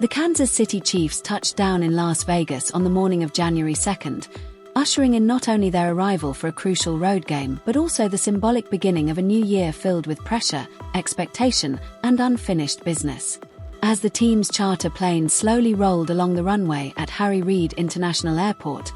The Kansas City Chiefs touched down in Las Vegas on the morning of January 2nd, ushering in not only their arrival for a crucial road game but also the symbolic beginning of a new year filled with pressure, expectation, and unfinished business. As the team's charter plane slowly rolled along the runway at Harry Reid International Airport,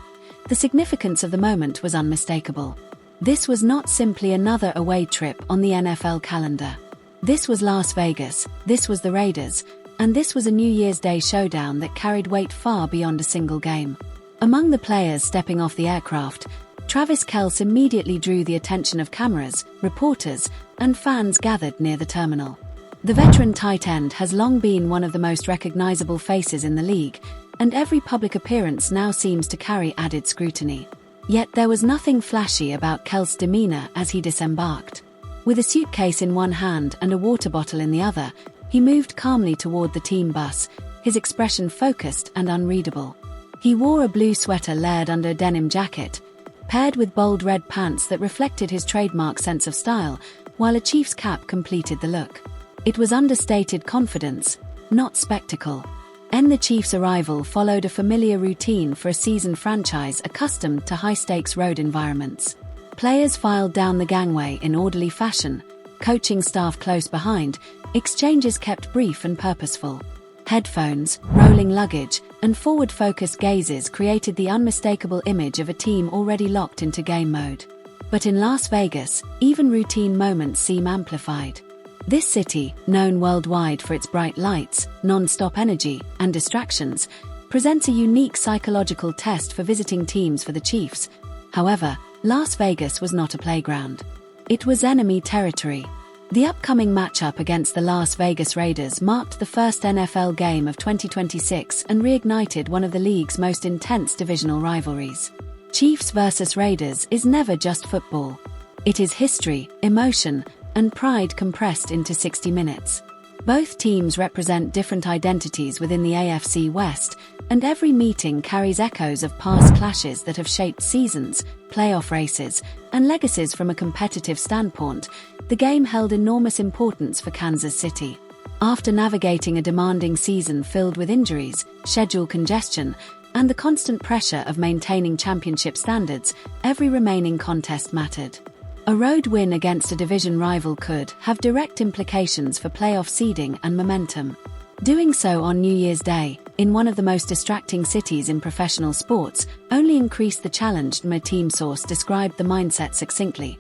the significance of the moment was unmistakable. This was not simply another away trip on the NFL calendar. This was Las Vegas, this was the Raiders, and this was a New Year's Day showdown that carried weight far beyond a single game. Among the players stepping off the aircraft, Travis Kelce immediately drew the attention of cameras, reporters, and fans gathered near the terminal. The veteran tight end has long been one of the most recognizable faces in the league, and every public appearance now seems to carry added scrutiny. Yet there was nothing flashy about Kelce's demeanor as he disembarked. With a suitcase in one hand and a water bottle in the other, he moved calmly toward the team bus, his expression focused and unreadable. He wore a blue sweater layered under a denim jacket, paired with bold red pants that reflected his trademark sense of style, while a Chiefs cap completed the look. It was understated confidence, not spectacle. The Chiefs' arrival followed a familiar routine for a seasoned franchise accustomed to high-stakes road environments. Players filed down the gangway in orderly fashion, coaching staff close behind, exchanges kept brief and purposeful. Headphones, rolling luggage, and forward-focused gazes created the unmistakable image of a team already locked into game mode. But in Las Vegas, even routine moments seem amplified. This city, known worldwide for its bright lights, non-stop energy, and distractions, presents a unique psychological test for visiting teams for the Chiefs. However, Las Vegas was not a playground. It was enemy territory. The upcoming matchup against the Las Vegas Raiders marked the first NFL game of 2026 and reignited one of the league's most intense divisional rivalries. Chiefs versus Raiders is never just football. It is history, emotion, and pride compressed into 60 minutes. Both teams represent different identities within the AFC West, and every meeting carries echoes of past clashes that have shaped seasons, playoff races, and legacies. From a competitive standpoint, the game held enormous importance for Kansas City. After navigating a demanding season filled with injuries, schedule congestion, and the constant pressure of maintaining championship standards, every remaining contest mattered. A road win against a division rival could have direct implications for playoff seeding and momentum. Doing so on New Year's Day, in one of the most distracting cities in professional sports, only increased the challenge. A team source described the mindset succinctly.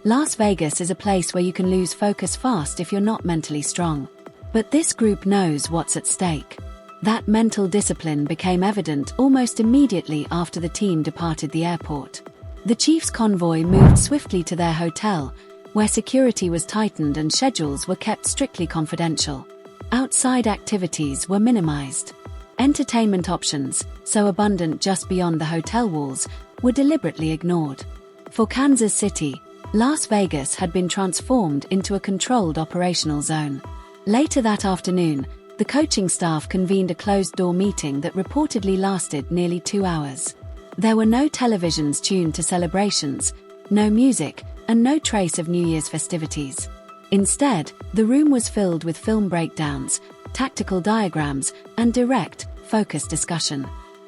Las Vegas is a place where you can lose focus fast if you're not mentally strong. But this group knows what's at stake. That mental discipline became evident almost immediately after the team departed the airport. The Chiefs' convoy moved swiftly to their hotel, where security was tightened and schedules were kept strictly confidential. Outside activities were minimized. Entertainment options, so abundant just beyond the hotel walls, were deliberately ignored. For Kansas City, Las Vegas had been transformed into a controlled operational zone. Later that afternoon, the coaching staff convened a closed-door meeting that reportedly lasted nearly 2 hours. There were no televisions tuned to celebrations, no music, and no trace of New Year's festivities. Instead, the room was filled with film breakdowns, tactical diagrams, and direct, focused discussion.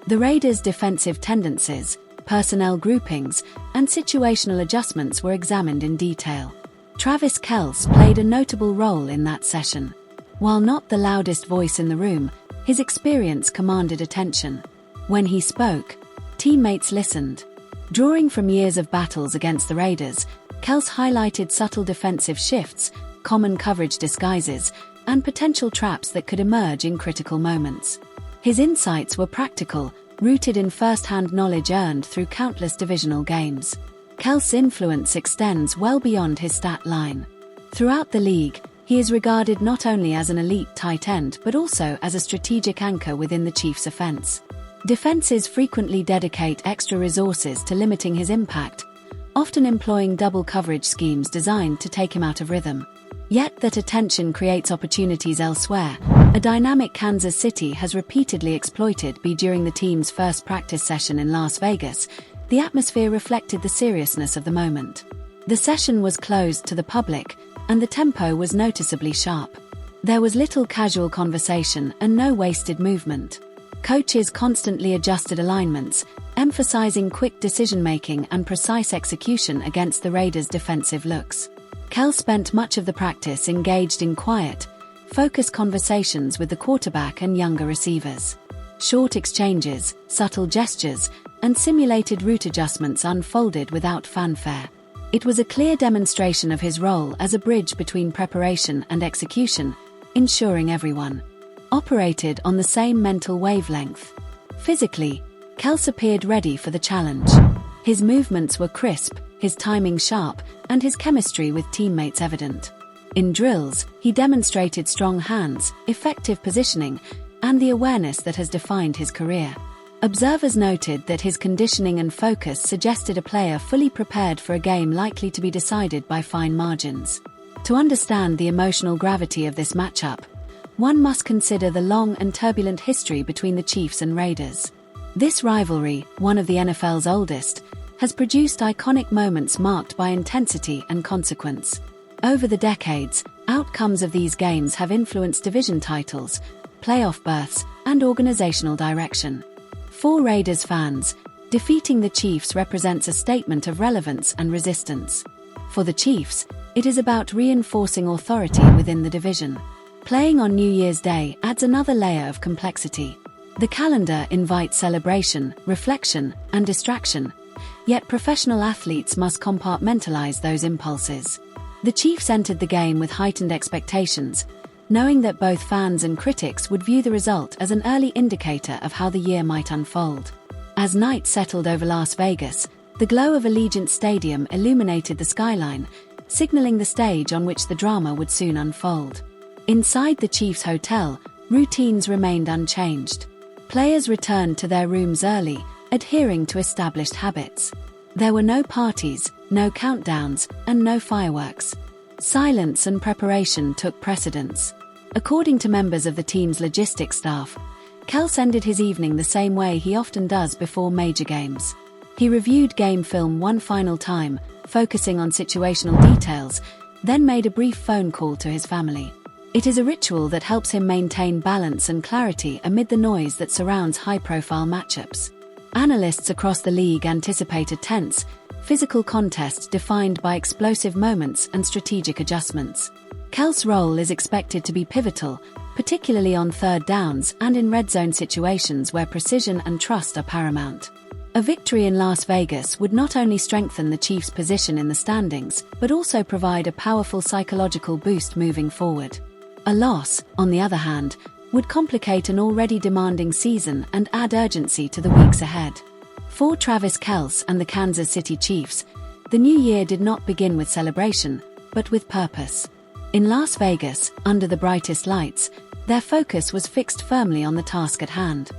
The Raiders' defensive tendencies, personnel groupings, and situational adjustments were examined in detail. Travis Kelce played a notable role in that session. While not the loudest voice in the room, his experience commanded attention. When he spoke, teammates listened. Drawing from years of battles against the Raiders, Kelce highlighted subtle defensive shifts, common coverage disguises, and potential traps that could emerge in critical moments. His insights were practical, rooted in first-hand knowledge earned through countless divisional games. Kelce's influence extends well beyond his stat line. Throughout the league, he is regarded not only as an elite tight end but also as a strategic anchor within the Chiefs' offense. Defenses frequently dedicate extra resources to limiting his impact, often employing double coverage schemes designed to take him out of rhythm. Yet that attention creates opportunities elsewhere, a dynamic Kansas City has repeatedly exploited. During the team's first practice session in Las Vegas, the atmosphere reflected the seriousness of the moment. The session was closed to the public, and the tempo was noticeably sharp. There was little casual conversation and no wasted movement. Coaches constantly adjusted alignments, emphasizing quick decision-making and precise execution against the Raiders' defensive looks. Kelce spent much of the practice engaged in quiet, focused conversations with the quarterback and younger receivers. Short exchanges, subtle gestures, and simulated route adjustments unfolded without fanfare. It was a clear demonstration of his role as a bridge between preparation and execution, ensuring everyone operated on the same mental wavelength. Physically, Kelce appeared ready for the challenge. His movements were crisp, his timing sharp, and his chemistry with teammates evident. In drills, he demonstrated strong hands, effective positioning, and the awareness that has defined his career. Observers noted that his conditioning and focus suggested a player fully prepared for a game likely to be decided by fine margins. To understand the emotional gravity of this matchup, one must consider the long and turbulent history between the Chiefs and Raiders. This rivalry, one of the NFL's oldest, has produced iconic moments marked by intensity and consequence. Over the decades, outcomes of these games have influenced division titles, playoff berths, and organizational direction. For Raiders fans, defeating the Chiefs represents a statement of relevance and resistance. For the Chiefs, it is about reinforcing authority within the division. Playing on New Year's Day adds another layer of complexity. The calendar invites celebration, reflection, and distraction, yet professional athletes must compartmentalize those impulses. The Chiefs entered the game with heightened expectations, knowing that both fans and critics would view the result as an early indicator of how the year might unfold. As night settled over Las Vegas, the glow of Allegiant Stadium illuminated the skyline, signaling the stage on which the drama would soon unfold. Inside the Chiefs' hotel, routines remained unchanged. Players returned to their rooms early, adhering to established habits. There were no parties, no countdowns, and no fireworks. Silence and preparation took precedence. According to members of the team's logistics staff, Kelce ended his evening the same way he often does before major games. He reviewed game film one final time, focusing on situational details, then made a brief phone call to his family. It is a ritual that helps him maintain balance and clarity amid the noise that surrounds high-profile matchups. Analysts across the league anticipate a tense, physical contest defined by explosive moments and strategic adjustments. Kelce's role is expected to be pivotal, particularly on third downs and in red zone situations where precision and trust are paramount. A victory in Las Vegas would not only strengthen the Chiefs' position in the standings, but also provide a powerful psychological boost moving forward. A loss, on the other hand, would complicate an already demanding season and add urgency to the weeks ahead. For Travis Kelce and the Kansas City Chiefs, the new year did not begin with celebration, but with purpose. In Las Vegas, under the brightest lights, their focus was fixed firmly on the task at hand.